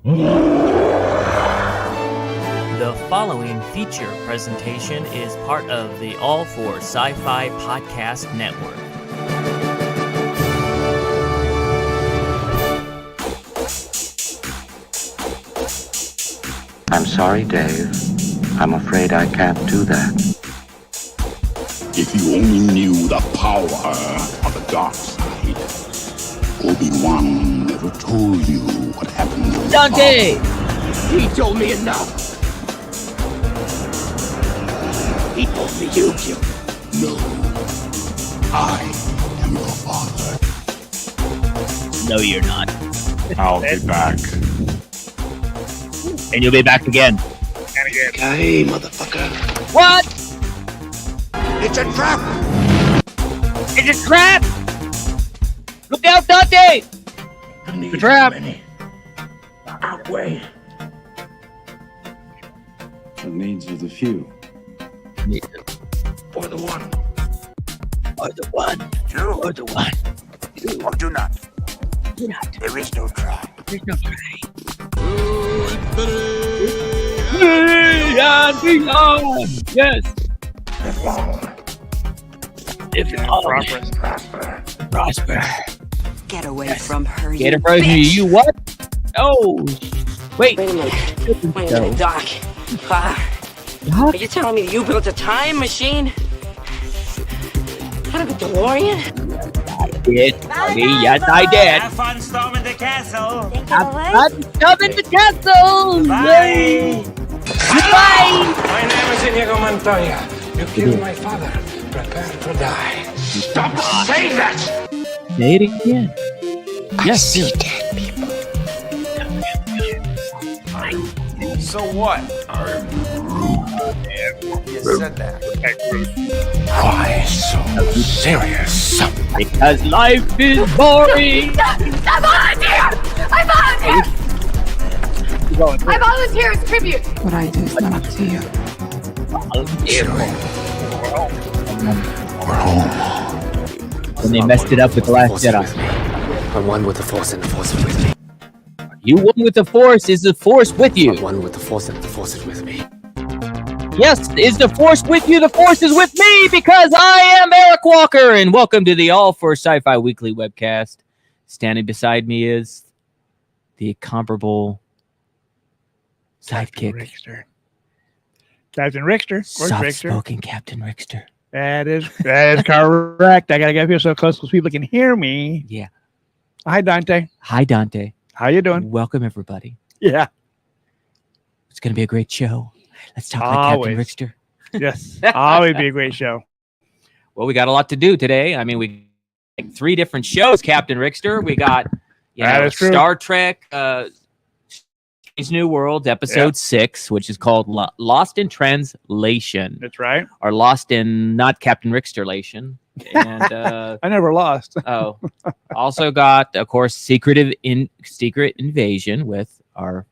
The following feature presentation is part of the All for Sci-Fi Podcast Network. I'm sorry, Dave. I'm afraid I can't do that. If you only knew the power of the dark side. Obi-Wan never told you what happened to Dante! He told me enough. He told me you killed him. No. I am your father. No, you're not. I'll be back. And you'll be back again. Okay, motherfucker. What? It's a trap! It's a trap! Look out, Dante! The trap. Outweigh. The needs of the few. Or the one. Or the one. You. Or the one. Or do not. Do not. There is no trap. There's no try. And beyond! Yes! Live long. If you're prosper. Get away from her, Get you it from bitch. you what? Oh! Wait! Wait a minute, Doc. Are you telling me you built a time machine? Out of a DeLorean? Yes, I did. Have fun storming the castle. I'm coming to castle! Yay! Goodbye! My name is Inigo Montoya. You killed my father. Prepare to die. Stop saying that! Say it again. I see dead people. So what? You said that. Why so serious? Because life is boring! I volunteer as tribute. What I do is not up to you. We're home. When they messed it up with the Last Jedi. I'm one with the Force and the Force is with me. You one with the Force, is the Force with you? I'm one with the Force and the Force is with me. Yes, is the Force with you? The Force is with me because I am Eric Walker, and welcome to the All for Sci-Fi Weekly webcast. Standing beside me is the incomparable sidekick, Captain Rickster. Of course, Rickster. soft-spoken Captain Rickster. That is correct. I gotta get here so close so people can hear me. Yeah. Hi, Dante. Hi, Dante. How you doing? Welcome, everybody. Yeah. It's going to be a great show. Let's talk like Captain Always. Rickster. Yes. Always be a great show. Well, we got a lot to do today. I mean, we like 3 different shows, Captain Rickster. We got That is true. Star Trek, Strange New Worlds, episode 6, which is called Lost in Translation, That's right. or Lost in not Captain Ricksterlation. And I never lost. also got, of course, Secret Invasion with our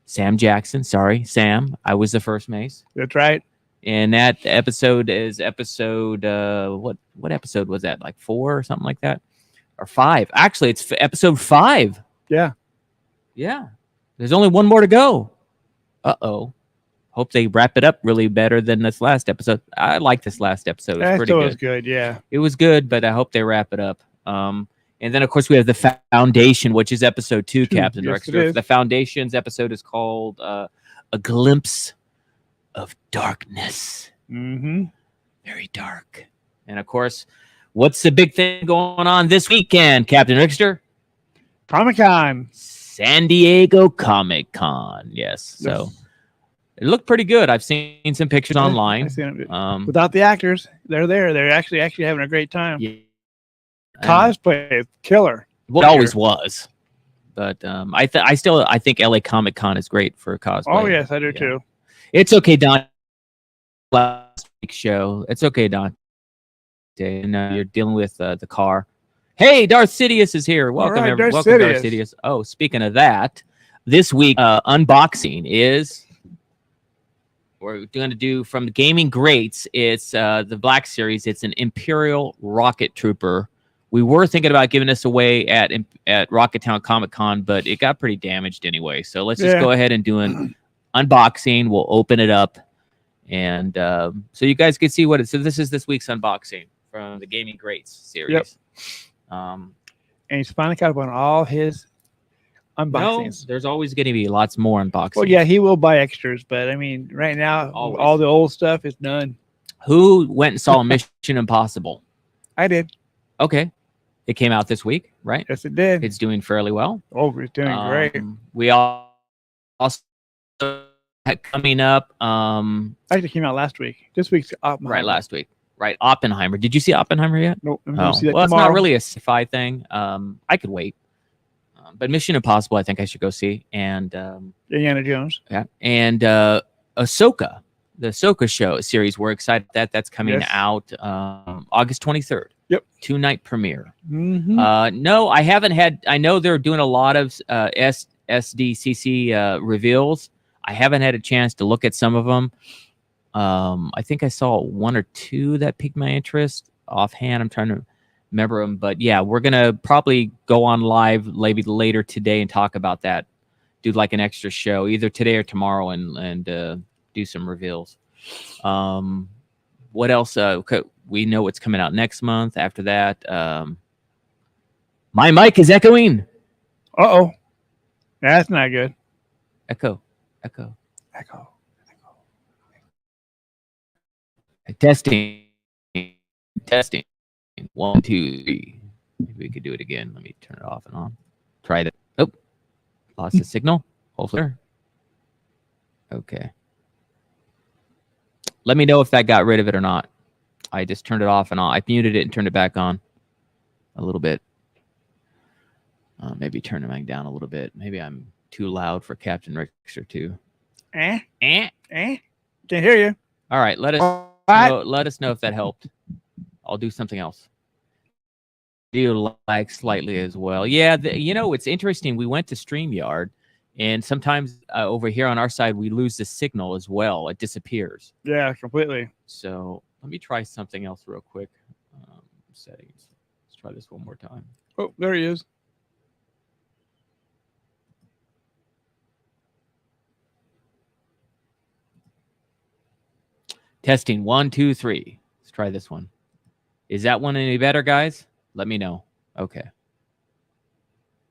Sam Jackson. Sorry, Sam. I was the first Mace. That's right. And that episode is episode what episode was that? Like 4 or something like that, or 5? Actually, it's episode 5. Yeah. Yeah. There's only one more to go. Hope they wrap it up really better than this last episode. I like this last episode. It was That pretty still good. was good. Yeah. It was good, but I hope they wrap it up. And then, of course, we have the Foundation, which is episode 2, Captain Yes, it Rickster. is. The Foundation's episode is called A Glimpse of Darkness. Mm-hmm. Very dark. And, of course, what's the big thing going on this weekend, Captain Rickster? Comic-Con. San Diego Comic-Con. Yes. So it looked pretty good. I've seen some pictures online. I've seen it. Um, Without the actors, they're there. They're actually having a great time. yeah. Cosplay is killer. Well, it always was. But I think LA Comic Con is great for cosplay. Oh, yes, I do Yeah. too. It's okay, Don. Last week's show. It's okay, Don. And you're dealing with the car. Hey, Darth Sidious is here. Welcome, right, everyone. Darth Welcome, Darth Sidious. Sidious. Oh, speaking of that, this week unboxing is we're going to do from Gaming Greats. It's the Black Series. It's an Imperial Rocket Trooper We were thinking about giving this away at Rocketown Comic Con, but it got pretty damaged anyway. So let's just go ahead and do an unboxing. We'll open it up, and so you guys can see what it. So this is this week's unboxing from the Gaming Greats series. And he's finally caught up on all his unboxings. No, there's always going to be lots more unboxings. Well, yeah, he will buy extras, but I mean, right now, Always. all the old stuff is done. Who went and saw Mission Impossible? I did. Okay. It came out this week, right? Yes, it did. It's doing fairly well. Oh, it's doing great. We also had coming up. Actually, came out last week. This week's Oppenheimer. Right, last week. Right, Oppenheiber. Did you see Oppenheimer yet? Nope. I'm Oh, gonna see that well, it's tomorrow. not really a sci-fi thing. I could wait. But Mission Impossible, I think I should go see. And Indiana Jones. yeah, and Ahsoka, the Ahsoka show series. We're excited that that's coming Yes. out August 23rd. Yep. 2-night premiere. Mm-hmm. No, I haven't had. I know they're doing a lot of SDCC reveals. I haven't had a chance to look at some of them. I think I saw 1 or 2 that piqued my interest. Offhand, I'm trying to remember them, but yeah, we're gonna probably go on live maybe later today and talk about that. Do like an extra show either today or tomorrow, and do some reveals. What else? We know what's coming out next month. After that, my mic is echoing. Uh-oh. That's not good. Echo. Echo. Testing. 1, 2, 3. Maybe we could do it again. Let me turn it off and on. Try that. Oh, lost the signal. Hopefully. Okay. Let me know if that got rid of it or not. I just turned it off and on. I muted it and turned it back on a little bit. Maybe turn the mic down a little bit. Maybe I'm too loud for Captain Rickster too. Can't hear you. All right, let us What? let us know if that helped. I'll do something else. Do you lag slightly as well? Yeah, it's interesting. We went to StreamYard, and sometimes over here on our side we lose the signal as well. It disappears. Yeah, completely. So let me try something else real quick. Settings. Let's try this one more time. Oh, there he is. Testing 1, 2, 3. Let's try this one. Is that one any better, guys? Let me know. Okay.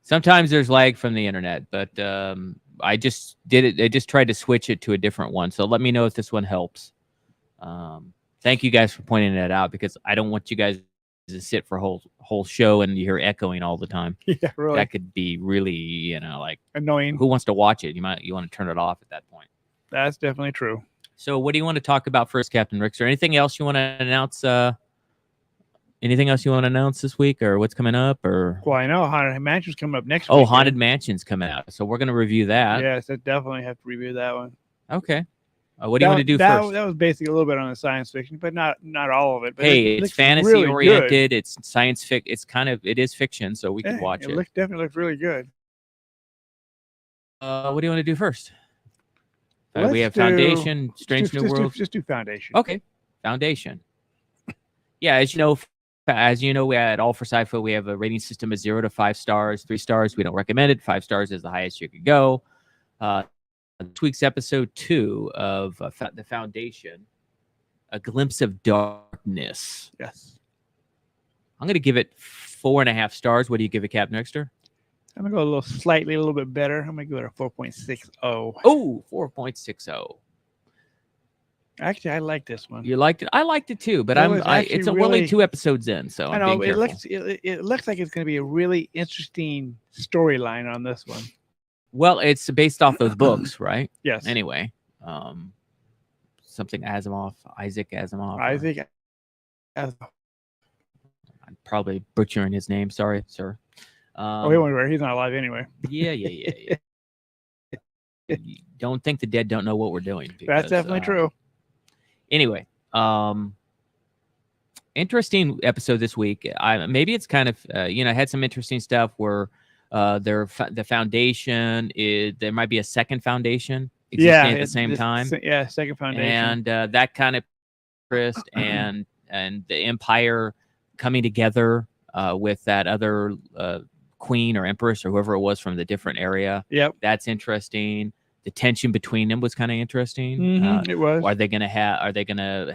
Sometimes there's lag from the internet, but I just did it. I just tried to switch it to a different one. So let me know if this one helps. Thank you guys for pointing that out, because I don't want you guys to sit for a whole show and you hear echoing all the time. Yeah, really. That could be really, like, Annoying. who wants to watch it? You want to turn it off at that point. That's definitely true. So what do you want to talk about first, Captain Rickster? Anything else you want to announce? Anything else you want to announce this week, or what's coming up? Or Well, I know Haunted Mansion's coming up next week. oh, Haunted Mansion's coming out, so we're going to review that. Yes, I definitely have to review that one. Okay. What do you want to do first? That was basically a little bit on the science fiction, but not all of it. But Hey, it it's looks fantasy really oriented. It's science fiction. It is fiction, so we good. can watch it. Definitely looks really good. What do you want to do first? We Let's have do- Foundation, Strange New World. Just do Foundation. Okay, Foundation. Yeah, as you know, we at All for Sci-Fi, we have a rating system of 0 to 5 stars. 3 stars, we don't recommend it. 5 stars is the highest you could go. This week's episode 2 of the Foundation, A Glimpse of Darkness. Yes. I'm going to give it 4.5 stars. What do you give it, Captain Rickster? I'm gonna go a little bit better. I'm gonna give it a 4.60. Oh, 4.60. Actually, I like this one. You liked it? I liked it too, but It was it's actually only really- 2 episodes in, so I I'm know being it careful. looks like it's gonna be a really interesting storyline on this one. Well, it's based off those books, right? Yes. Anyway, something Isaac Asimov. I or- think. I'm probably butchering his name. Sorry, sir. Oh, he won't worry. He's not alive anyway. Yeah. You don't think the dead don't know what we're doing. That's because, definitely true. Anyway, interesting episode this week. Maybe it's kind of had some interesting stuff where the Foundation there might be a second Foundation existing at the same time. Yeah, second Foundation. And that kind of interest and the Empire coming together with that other queen or empress or whoever it was from the different area. Yep. That's interesting. The tension between them was kind of interesting. Mhm, it was. Are they going to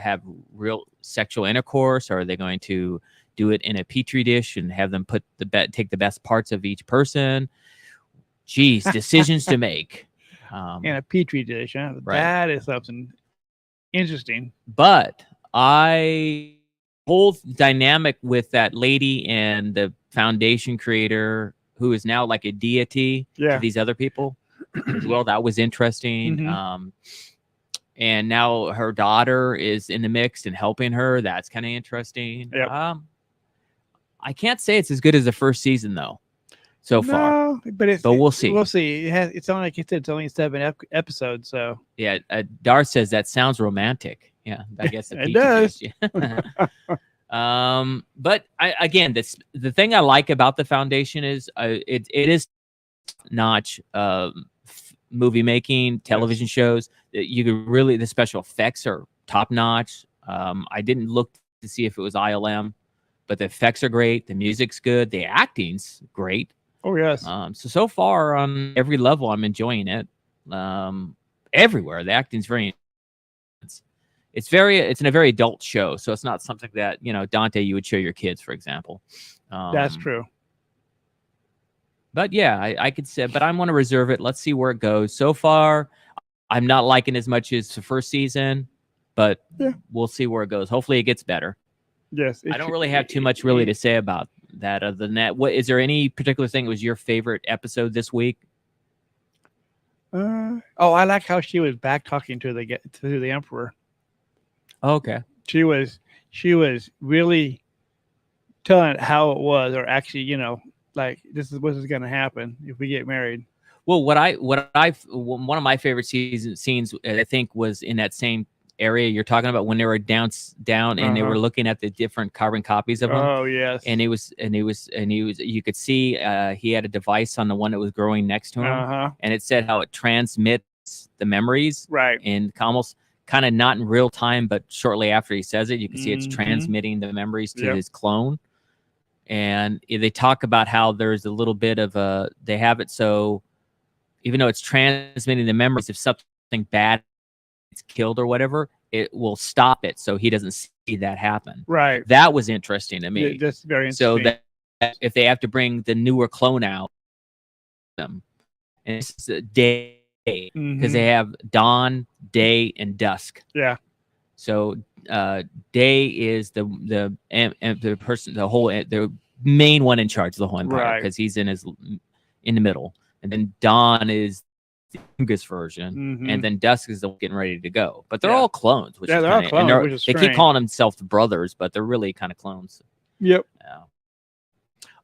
have real sexual intercourse, or are they going to do it in a petri dish and have them take the best parts of each person? Jeez, decisions to make. In a petri dish, huh? Right. That is something interesting. But whole dynamic with that lady and the foundation creator, who is now like a deity to these other people as well, that was interesting. Mhm. And now her daughter is in the mix and helping her. That's kind of interesting. Yep. I can't say it's as good as the first season though, so far. No, but we'll see. We'll see. It's only, like you said, it's only 7 episodes. So Yeah, Dar says that sounds romantic. Yeah, I guess It does. But again, the thing I like about the foundation is it is notch movie making, television shows. You could really, the special effects are top notch. I didn't look to see if it was ILM, but the effects are great. The music's good. The acting's great. Oh yes. So far on every level, I'm enjoying it. Everywhere, the acting's very. It's in a very adult show, so it's not something that Dante, you would show your kids, for example. That's true. But yeah, I could say, but I'm going to reserve it. Let's see where it goes. So far, I'm not liking as much as the first season, but we'll see where it goes. Hopefully, it gets better. Yes. I don't really have too much really to say about that. Other than that, what is there any particular thing that was your favorite episode this week? I like how she was back talking to the emperor. Okay. She was really telling it how it was, or actually, like this is going to happen if we get married. Well, one of my favorite scenes, I think, was in that same area you're talking about, when they were down and they were looking at the different carbon copies of him. Oh yes. And he was you could see he had a device on the one that was growing next to him, and it said how it transmits the memories, right? And almost kind of not in real time, but shortly after he says it, you can see it's transmitting the memories to his clone. And they talk about how there's a little bit of they have it so even though it's transmitting the memories, if something bad gets killed or whatever, it will stop it so he doesn't see that happen. Right. That was interesting to me. Yeah, that's very interesting. So that if they have to bring the newer clone out, and it's a day, because they have dawn, day, and dusk. Yeah. So day is the person, the main one in charge of the whole empire, because he's in the middle, and then dawn is the youngest version, and then dusk is the one getting ready to go. But they're all clones, which is they're all clones. Which is they keep calling themselves the brothers, but they're really kind of clones. Yep. Yeah.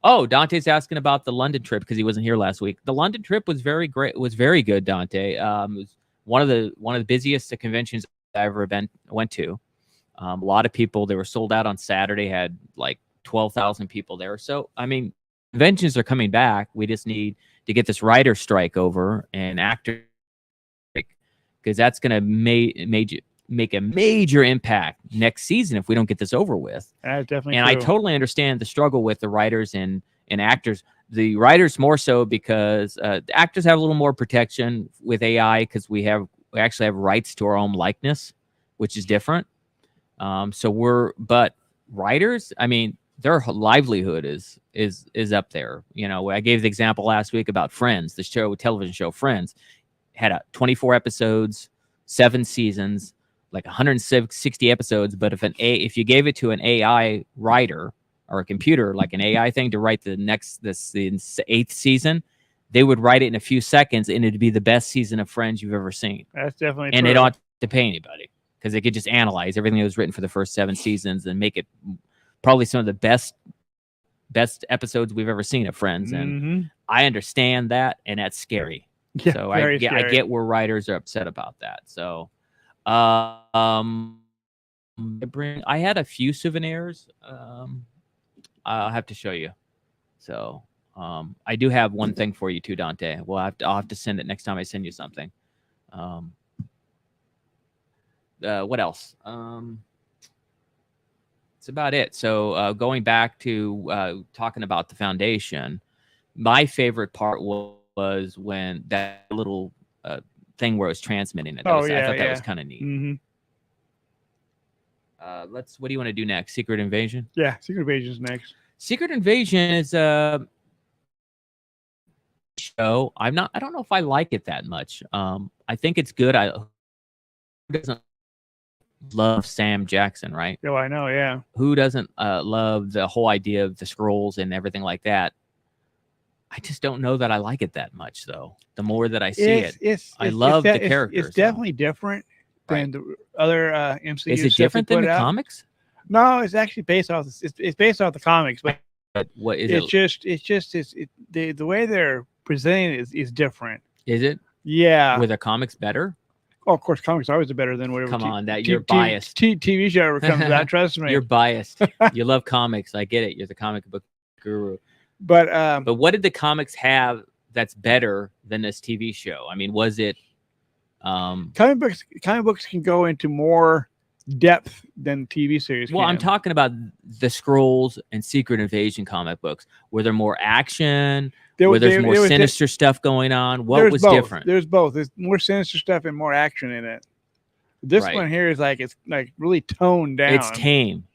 Oh, Dante's asking about the London trip because he wasn't here last week. The London trip was very great. Was very good, Dante. It was one of the busiest conventions I ever went to. A lot of people. They were sold out on Saturday. Had like 12,000 people there. So I mean, conventions are coming back. We just need to get this writer strike over and actor strike, because that's going to make a major impact next season if we don't get this over with. That's definitely and true. I totally understand the struggle with the writers and actors. The writers more so because the actors have a little more protection with AI, because we actually have rights to our own likeness, which is different. But writers, I mean, their livelihood is up there. I gave the example last week about Friends, the television show Friends, had 24 episodes, 7 seasons, like 160 episodes. But if you gave it to an AI writer or a computer, like an AI thing, to write the 8th season, they would write it in a few seconds, and it'd be the best season of Friends you've ever seen. That's definitely and true. they don't have to pay anybody, because they could just analyze everything that was written for the first 7 seasons and make it probably some of the best episodes we've ever seen of Friends. And I understand that, and that's scary. Yeah, so I get where writers are upset about that. So I had a few souvenirs. I'll have to show you. So I do have one thing for you too, Dante. I'll have to send it next time I send you something. What else? That's about it. So going back to talking about the Foundation, my favorite part was when that little thing where it was transmitting it. I thought that was kind of neat. Mm-hmm. What do you want to do next? Secret Invasion? Yeah, Secret Invasion's next. Secret Invasion is a show. I don't know if I like it that much. I think it's good. Who doesn't love Sam Jackson, right? Oh, I know, yeah. Who doesn't love the whole idea of the scrolls and everything like that? I just don't know that I like it that much, though. The more that I see I love the characters. It's definitely different than the other MCU. Is it different than the comics? No, it's actually based off. It's based off the comics, but what is it? The way they're presenting it is different. Is it? Yeah. Were the comics better? Oh, of course, comics always are better than whatever. Come on, you're biased. TV show ever comes out. Trust me. You're biased. You love comics. I get it. You're the comic book guru. But what did the comics have that's better than this TV show? I mean, was it? Comic books can go into more depth than TV series. Well, I'm talking about the Skrulls and Secret Invasion comic books. Were there more action? Were there more sinister stuff going on? What was different? There's both. There's more sinister stuff and more action in it. This one here is it's really toned down. It's tame.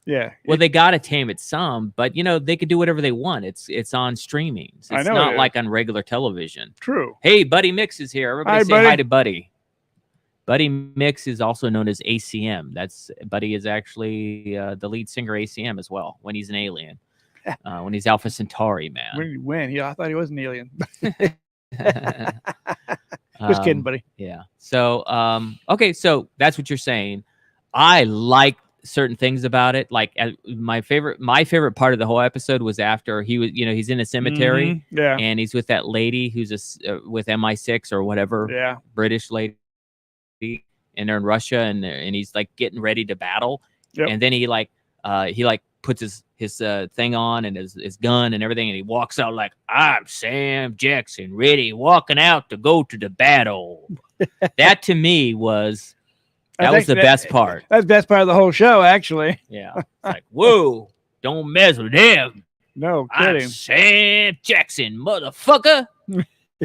Yeah. Well, they gotta tame it some, but they could do whatever they want. It's on streaming. It's not like on regular television. True. Hey, Buddy Mix is here. Everybody say hi to Buddy. Buddy Mix is also known as ACM. Buddy is actually the lead singer ACM as well when he's an alien. When he's Alpha Centauri, man. When? Yeah, I thought he was an alien. Just kidding, buddy. Yeah. So, okay, so that's what you're saying. I like certain things about it. Like my favorite part of the whole episode was after he was, he's in a cemetery, yeah, and he's with that lady who's with MI6 or whatever, yeah, British lady, and they're in Russia, and he's like getting ready to battle, and then he puts his thing on and his gun and everything, and he walks out like, I'm Sam Jackson, ready, walking out to go to the battle. That to me was the best part. That's the best part of the whole show, actually. Yeah. It's like, whoa, don't mess with him. No kidding. I'm Sam Jackson, motherfucker.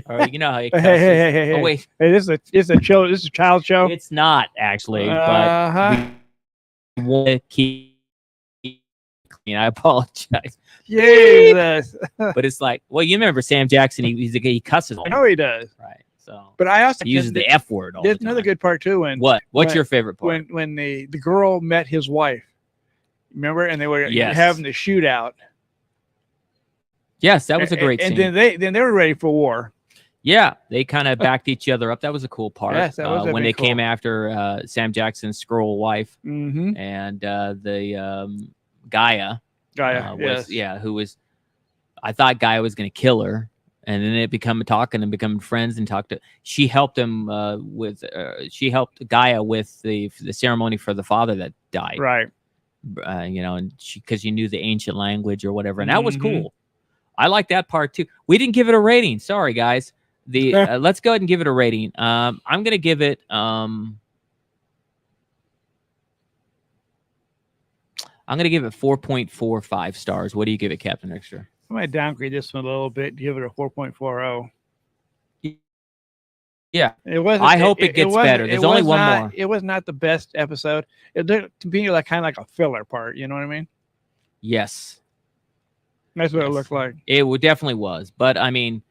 Or you know how he hey. Oh wait. Hey, this is a child show. It's not actually, but we want to keep clean. I apologize. Jesus. But it's like, well, you remember Sam Jackson, he cusses all I know he does. right. So but I also he uses the F word all the time. There's another good part too what's your favorite part? When the girl met his wife. Remember? And they were having the shootout. Yes, that was a great scene. And then they were ready for war. Yeah, they kind of backed each other up. That was a cool part. Yes, that was when they came after Sam Jackson's Skrull wife, mm-hmm. and the Gaia. Who was, I thought Gaia was going to kill her, and then it become friends and talked to. She helped him she helped Gaia with the ceremony for the father that died. Right. And because you knew the ancient language or whatever, and that was cool. I like that part too. We didn't give it a rating. Sorry, guys. Let's go ahead and give it a rating. I'm gonna give it. I'm gonna give it 4.45 stars. What do you give it, Captain Extra? I might downgrade this one a little bit. Give it a 4.40. Yeah, it wasn't. I hope it gets better. There's only one more. It was not the best episode. It did to be kind of like a filler part. You know what I mean? Yes. That's what it looked like. It definitely was. But, I mean,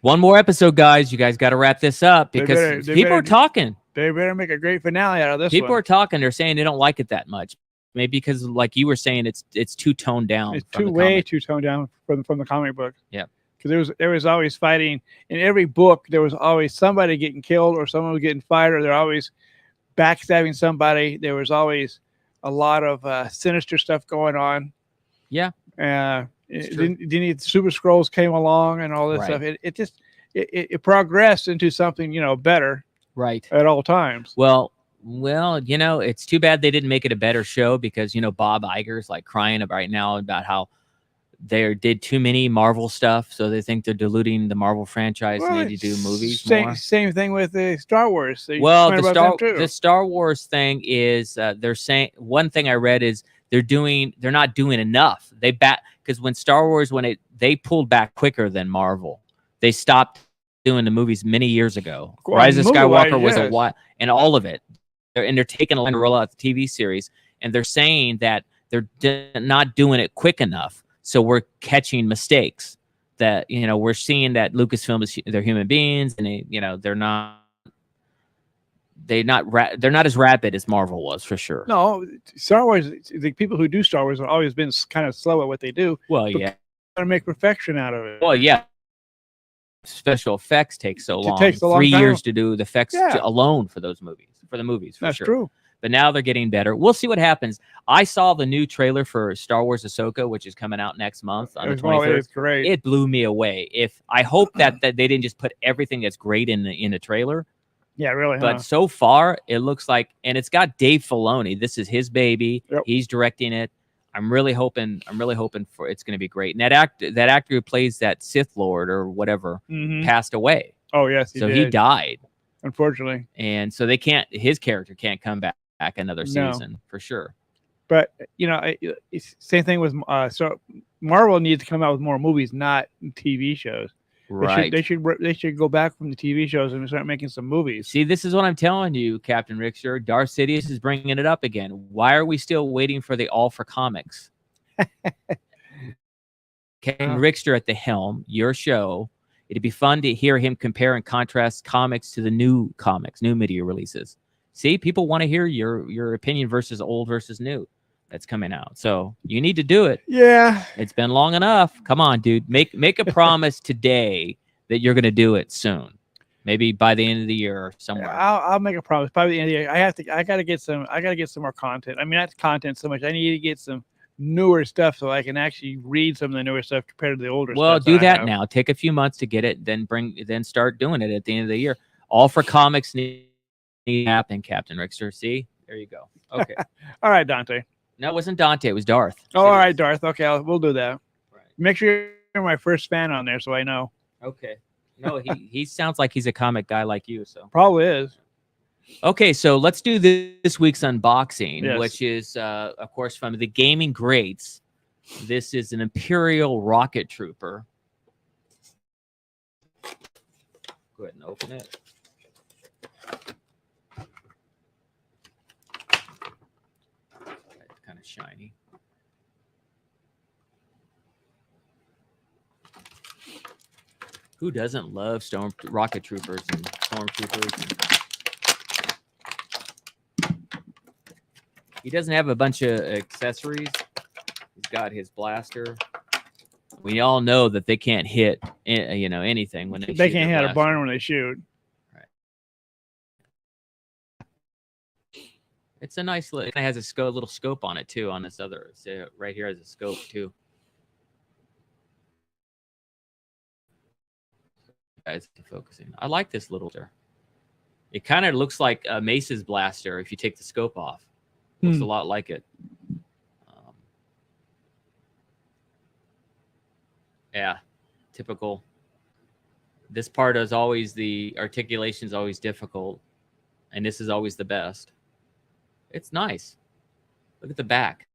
one more episode, guys. You guys got to wrap this up because people are talking. They better make a great finale out of this People are talking. They're saying they don't like it that much. Maybe because, like you were saying, it's too toned down. It's way too toned down from the comic book. Yeah. Because there was always fighting. In every book, there was always somebody getting killed or someone was getting fired, or they're always backstabbing somebody. There was always a lot of sinister stuff going on. Yeah. Then the Super Skrulls came along and all this stuff. It progressed into something better, right, at all times. Well, it's too bad they didn't make it a better show because Bob Iger's like crying right now about how they did too many Marvel stuff, so they think they're diluting the Marvel franchise and Well, need to do movies more. Same thing with the Star Wars. They Well, complain about them too. the Star Wars thing is they're saying one thing I read is they're not doing enough. Because when Star Wars they pulled back quicker than Marvel. They stopped doing the movies many years ago. Well, Rise of movie-wise, Skywalker was a yes. while, and all of it. They're taking a line to roll out the TV series, and they're saying that they're not doing it quick enough. So we're catching mistakes that, we're seeing that Lucasfilm they're human beings, and they're not as rapid as Marvel was, for sure. No, Star Wars. The people who do Star Wars have always been kind of slow at what they do. Well, But yeah. Trying to make perfection out of it. Well, yeah. Special effects take so long. takes a long 3 time. years to do the effects Yeah. alone for the movies. For That's sure. true. But now they're getting better. We'll see what happens. I saw the new trailer for Star Wars Ahsoka, which is coming out next month on the 23rd. It's great. It blew me away. I hope that they didn't just put everything that's great in the trailer. Yeah, really. But so far, it looks like, and it's got Dave Filoni. This is his baby. Yep. He's directing it. I'm really hoping for it's going to be great. And that actor who plays that Sith Lord or whatever passed away. Oh yes, He died, unfortunately. and so his character can't come back another season for sure. But it's same thing with so Marvel needs to come out with more movies, not TV shows. Right. They should go back from the TV shows and start making some movies. See, this is what I'm telling you, Captain Richter. Darth Sidious is bringing it up again. Why are we still waiting for the All for Comics? Captain Richter at the helm, your show. It'd be fun to hear him compare and contrast comics to the new media releases. See, people want to hear your opinion versus old versus new that's coming out. So you need to do it. Yeah. It's been long enough. Come on, dude. Make a promise today that you're going to do it soon. Maybe by the end of the year or somewhere. I'll make a promise. By the end of the year, I gotta get some more content. I mean, not content so much. I need to get some newer stuff so I can actually read some of the newer stuff compared to the older stuff. Well, do I that have. now. Take a few months to get it, then start doing it at the end of the year. All for Comics need to happen, Captain Richter. See? There you go. Okay. All right, Dante. No, it wasn't Dante. It was Darth. Oh, all right, Darth. Okay, we'll do that. Right. Make sure you're my first fan on there so I know. Okay. No, he sounds like he's a comic guy like you. So Probably is. okay, so let's do this week's unboxing, Yes. which is, of course, from the Gaming Greats. This is an Imperial Rocket Trooper. Go ahead and open it. It's kind of shiny. Who doesn't love rocket troopers and stormtroopers? He doesn't have a bunch of accessories. He's got his blaster. We all know that they can't hit, anything when they They can't hit a barn when they shoot. It's a nice look. It has a little scope on it too. On this other, right here has a scope too. Guys, focusing. I like this little. It kind of looks like a Mace's blaster if you take the scope off. Looks a lot like it. Yeah, typical. This part is always the articulation is always difficult, and this is always the best. It's nice. Look at the back.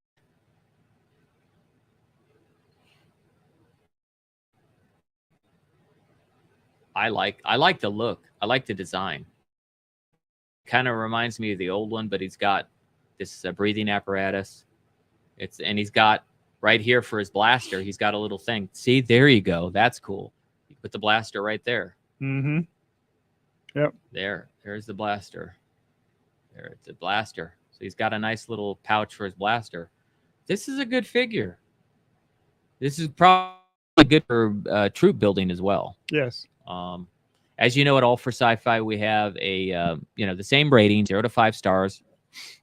I like the look. I like the design. Kind of reminds me of the old one, but he's got this breathing apparatus. And he's got right here for his blaster. He's got a little thing. See, there you go. That's cool. You put the blaster right there. Mm-hmm. Yep. There's the blaster. It's a blaster. So he's got a nice little pouch for his blaster. This is a good figure. This is probably good for troop building as well. Yes. As you know, at All for Sci-Fi, we have the same rating, 0 to 5 stars.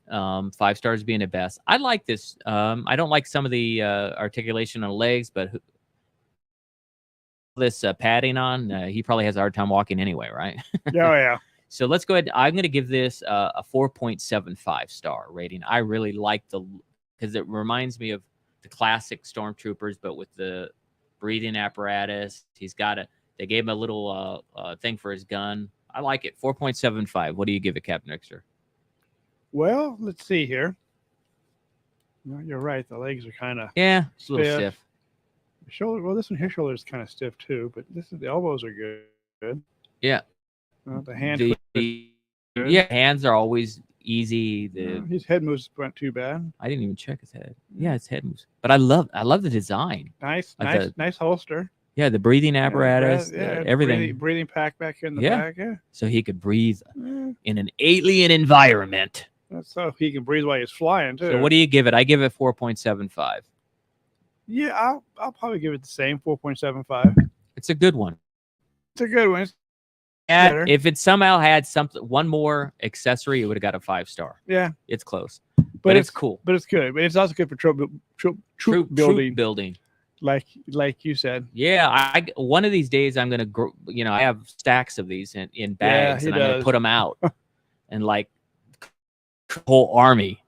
5 stars being the best. I like this. I don't like some of the articulation on the legs, but this padding on, he probably has a hard time walking anyway, right? Oh, yeah. So let's go ahead. I'm going to give this a 4.75 star rating. I really like because it reminds me of the classic stormtroopers, but with the breathing apparatus. They gave him a little thing for his gun. I like it. 4.75. What do you give it, Captain Extra? Well, let's see here. No, you're right. The legs are kind of Yeah, it's a little Stiff. stiff. shoulder. Well, this one, his shoulder is kind of stiff too, but the elbows are good. Yeah. The hand. Yeah, hands are always easy. His head moves weren't too bad. I didn't even check his head. Yeah, his head moves. But I love the design. Nice, Like nice holster. Yeah, the breathing apparatus, everything. Breathing pack back here in the Yeah. back. Yeah. So he could breathe Yeah. in an alien environment. That's so he can breathe while he's flying too. So what do you give it? I give it 4.75. Yeah, I'll probably give it the same 4.75. It's a good one. It's a good one. It's And better. if it somehow had one more accessory, it would have got a 5-star. Yeah, It's close, but it's cool. But it's good. But it's also good for troop Troop building, like you said. Yeah, I one of these days I'm gonna I have stacks of these in bags, he and I'm gonna does. put them out, and like whole army,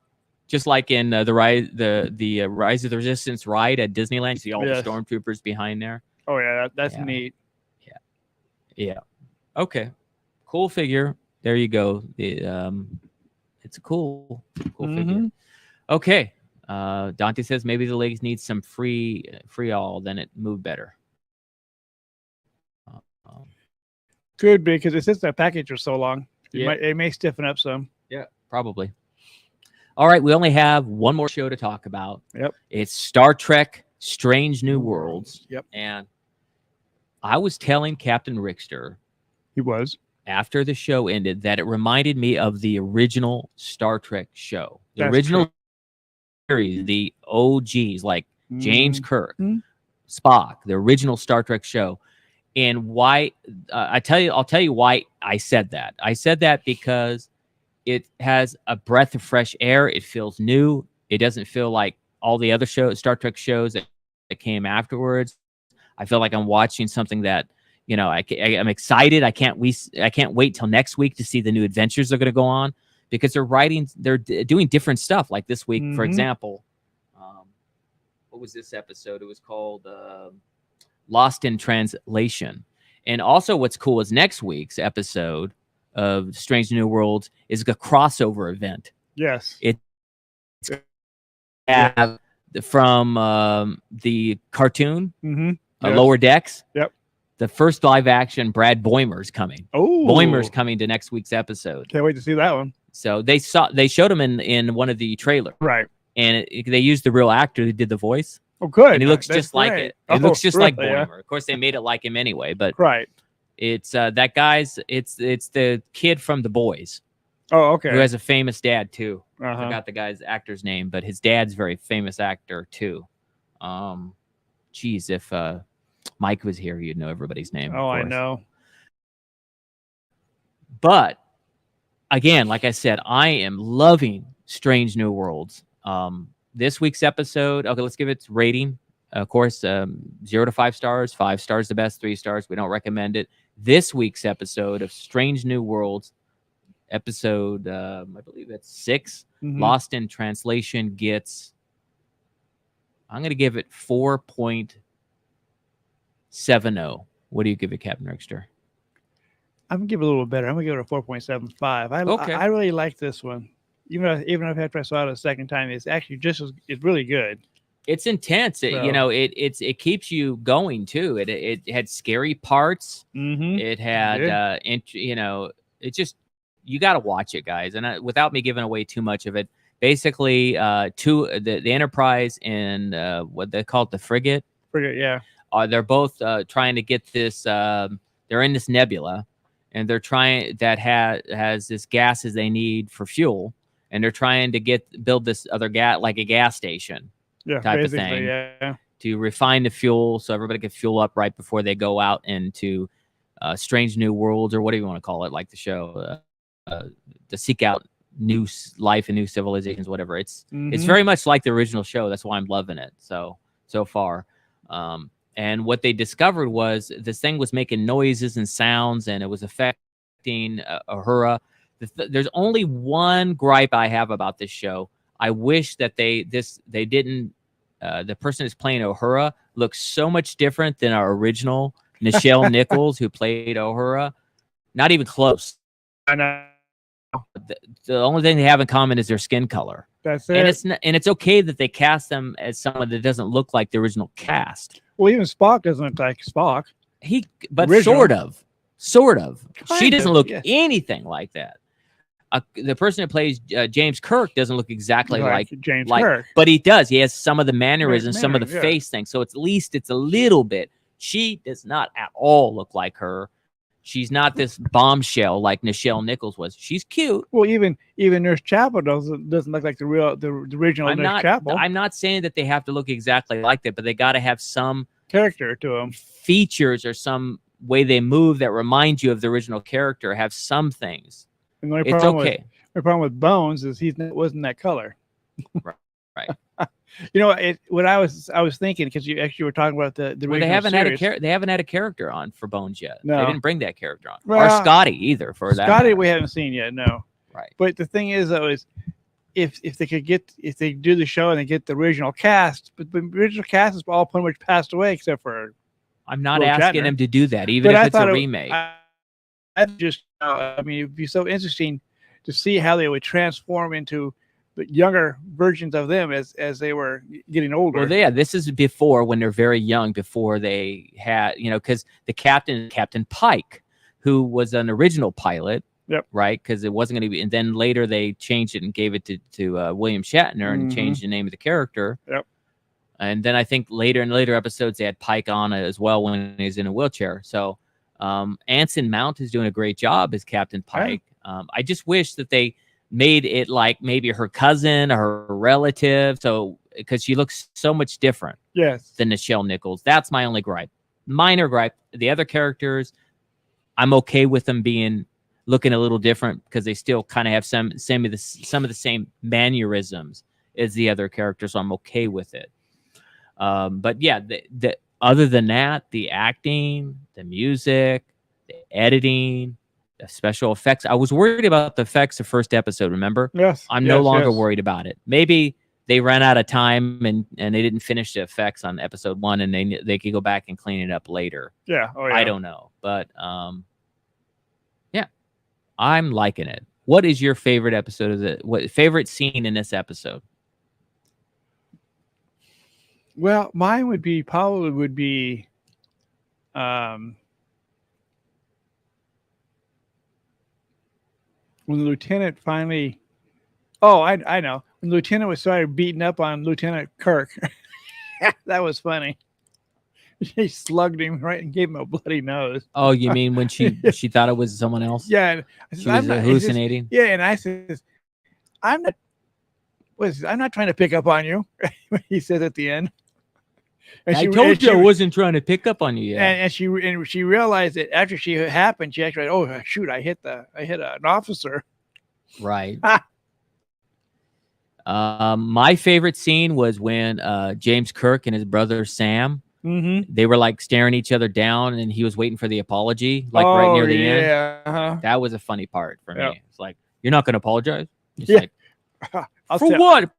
just like in the Rise of the Resistance ride at Disneyland. You see all Yes. the stormtroopers behind there. Oh yeah, that's Yeah. neat. Yeah. Okay. Cool figure. There you go. It's a cool figure. Mhm. Okay. Dante says maybe the legs need some free all, then it moved better. Could be because it's just that package for so long. Yeah. It may stiffen up some. Yeah, probably. All right, we only have one more show to talk about. Yep. It's Star Trek Strange New Worlds. Yep. And I was telling Captain Rickster He was. after the show ended that it reminded me of the original Star Trek show. The That's original series, the OGs, like James Kirk, Spock, the original Star Trek show. And why I'll tell you why I said that. I said that because it has a breath of fresh air. It feels new. It doesn't feel like all the other Star Trek shows that came afterwards. I feel like I'm watching something that, I'm excited. I can't wait till next week to see the new adventures they're going to go on, because they're doing different stuff. Like this week, for Mhm. example, what was this episode? It was called Lost in Translation. And also what's cool is next week's episode of Strange New Worlds is a crossover event. Yes. From the cartoon, Mm-hmm. Lower Decks. Yep. The first live action Brad Boimer's coming. Oh, Boimer's coming to next week's episode. Can't wait to see that one. So they showed him in one of the trailers, Right. and they used the real actor who did the voice, Oh, good. and he looks That's just like great. it. It looks just like really, yeah. Boimer. Of course, they made it like him anyway, but Right. it's that guy's. It's the kid from The Boys Oh, okay. who has a famous dad too. I Uh-huh. forgot the guy's actor's name, but his dad's a very famous actor too. Geez, if Mike was here, you'd know everybody's name. of Oh, I course. know. But again, like I said, I am loving Strange New Worlds. This week's episode, okay, let's give it its rating. Of course, 0 to 5 stars. 5 stars the best, 3 stars. We don't recommend it. This week's episode of Strange New Worlds, episode, I believe it's 6, Mhm. Lost in Translation, gets, I'm going to give it 4.70. What do you give it, Captain Rickster? I'm gonna give it a little better. I'm gonna give it a 4.75. Okay. I really like this one. Even if after I saw it a second time, it's actually it's really good. It's intense. So- It keeps you going too. It had scary parts. Mm-hmm. It had it just, you got to watch it, guys. And without me giving away too much of it, basically, the Enterprise and what they call it, the frigate, Yeah. they're both trying to get this. They're in this nebula, and they're trying has this gases they need for fuel, and they're trying to build this other like a gas station Yeah. type of basically, thing. Yeah. to refine the fuel so everybody can fuel up right before they go out into Strange New Worlds, or whatever you want to call it, like the show, to seek out new life and new civilizations, whatever. It's Mhm. very much like the original show. That's why I'm loving it so far. And what they discovered was this thing was making noises and sounds, and it was affecting Uhura. There's only one gripe I have about this show. I wish that they didn't the person who's playing Uhura looks so much different than our original Nichelle Nichols, who played Uhura. Not even close. I know. The only thing they have in common is their skin color. That's it. And it's okay that they cast them as someone that doesn't look like the original cast. Well, even Spock doesn't look like Spock. But Original. sort of. She Kind doesn't of, look yes. anything like that. The person that plays James Kirk doesn't look exactly like James like, Kirk. but he does. He has some of the mannerisms, some of the mannerisms, yeah. face things. So at least it's a little bit. She does not at all look like her. She's not this bombshell like Nichelle Nichols was. She's cute. Well, even Nurse Chapel doesn't look like the original Nurse Chapel I'm not saying that they have to look exactly like that, but they got to have some character to him. features or some way they move that remind you of the original character. Have some things. And the only It's problem okay. the problem with Bones is wasn't that color. Right. You know, what I was thinking, because you actually were talking about the Well, original they haven't series. they haven't had a character on for Bones yet. No. They didn't bring that character on, or Well, Scotty either. For that Scotty matter. we haven't seen yet, no. Right. But the thing is, though, is if they do the show and they get the original cast, but the original cast is all pretty much passed away except for. I'm not Will asking Shatner. them to do that, even But if I it's a thought remake. I just, I mean, it'd be so interesting to see how they would transform into the younger versions of them as they were getting older. Well, yeah, this is before when they're very young, before they had, because the Captain Pike, who was an original pilot, Yep. right? Because it wasn't going to be, and then later they changed it and gave it to William Shatner and Mhm. changed the name of the character. Yep. And then I think in later episodes they had Pike on it as well when he's in a wheelchair. So Anson Mount is doing a great job as Captain Pike. I just wish that they made it like maybe her cousin or her relative, so because she looks so much different Yes. than Nichelle Nichols. That's my only gripe. Minor gripe. The other characters, I'm okay with them looking a little different because they still kind of have some of the same mannerisms as the other characters, so I'm okay with it. But yeah, the other than that, the acting, the music, the editing, the special effects. I was worried about the effects the first episode, remember? Yes. I'm no longer yes. worried about it. Maybe they ran out of time and they didn't finish the effects on episode 1 and they could go back and clean it up later. Yeah. Oh, yeah. I don't know. But yeah, I'm liking it. What is your favorite episode of favorite scene in this episode? Well, mine would be when the lieutenant finally. Oh, I know. When the lieutenant was started beating up on Lieutenant Kirk. That was funny. She slugged him right and gave him a bloody nose. Oh, you mean when she thought it was someone else? Yeah, and I said, She was hallucinating. yeah, and I says, I'm not trying to pick up on you. He said at the end. And I told you I wasn't trying to pick up on you yet. And she realized that after she happened, she actually, oh shoot, I hit an officer. Right. My favorite scene was when James Kirk and his brother Sam, Mm-hmm. they were like staring each other down, and he was waiting for the apology, like right near the end. end. That was a funny part for Yep. me. It's like, you're not going to apologize? It's Yeah. like, for what?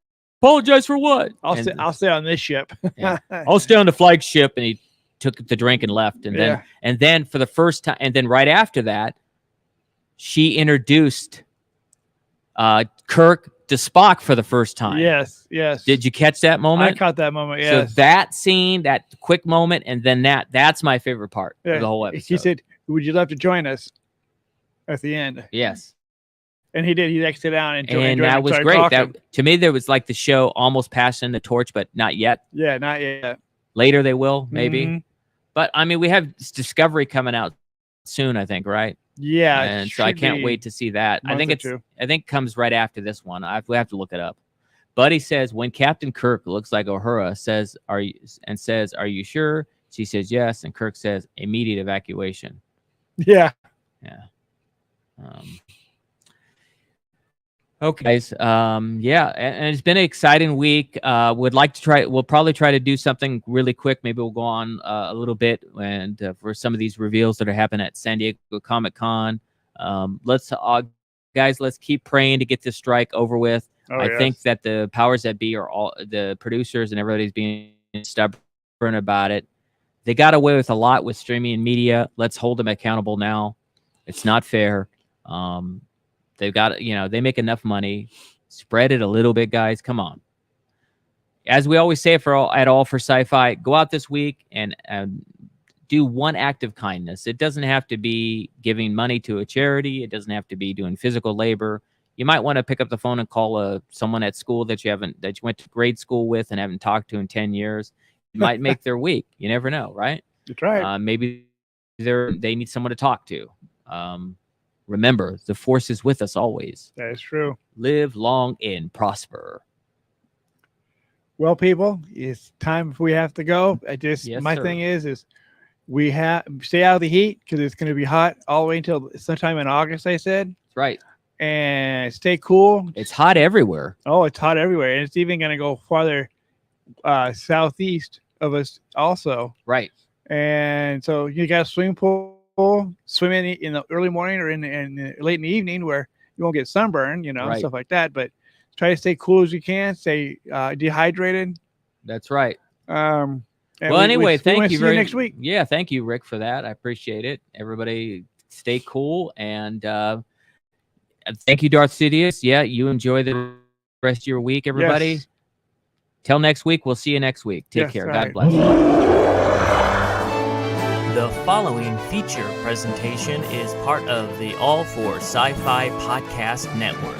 Apologize for what? I'll stay on this ship. Yeah. I'll stay on the flagship. And he took the drink and left. And Yeah. then for the first time, and then right after that, she introduced Kirk to Spock for the first time. Yes. Did you catch that I moment? caught that moment. Yes. So that scene, that quick moment, and then that's my favorite part of the whole episode. He said, "Would you love to join us?" At the end, yes. and he did. He exited out and That was started great. talking. That to me, there was like the show almost passing the torch, but not yet. Yeah, not yet. Later they will, maybe. Mhm. But I mean, we have Discovery coming out soon, I think, right? Yeah, And so I can't wait to see that. I think it comes right after this one. We have to look it up. Buddy says when Captain Kirk looks like Uhura says, "Are you sure?" She says yes, and Kirk says immediate evacuation. Yeah. Yeah. Okay, guys. Yeah, and it's been an exciting week. We'll probably try to do something really quick. Maybe we'll go on a little bit and for some of these reveals that are happening at San Diego Comic-Con. Let's keep praying to get this strike over with. I think that the powers that be are all the producers and everybody's being stubborn about it. They got away with a lot with streaming and media. Let's hold them accountable now. It's not fair. They've got, they make enough money. Spread it a little bit, guys. Come on. As we always say at all for sci-fi, go out this week and do one act of kindness. It doesn't have to be giving money to a charity. It doesn't have to be doing physical labor. You might want to pick up the phone and call someone at school that you went to grade school with and haven't talked to in 10 years. It might make their week. You never know, right? That's right. Maybe they need someone to talk to. Remember, the Force is with us always. That is true. Live long and prosper. Well, people, it's time if we have to go. My sir. thing is we have stay out of the heat because it's going to be hot all the way until sometime in August. I said. That's right. And stay cool. It's hot everywhere. Oh, it's hot everywhere, and it's even going to go farther southeast of us also. Right. And so you got a swimming pool. Swim in the early morning or in late in the evening where you won't get sunburned, Right. stuff like that. But try to stay cool as you can. Stay dehydrated. That's right. And Well, anyway, thank you very next week. Yeah, thank you, Rick, for that. I appreciate it. Everybody, stay cool, and thank you, Darth Sidious. Yeah, you enjoy the rest of your week, everybody. Yes. Till next week. We'll see you next week. Take Yes, care. all God right. bless. The following feature presentation is part of the All for Sci-Fi Podcast Network.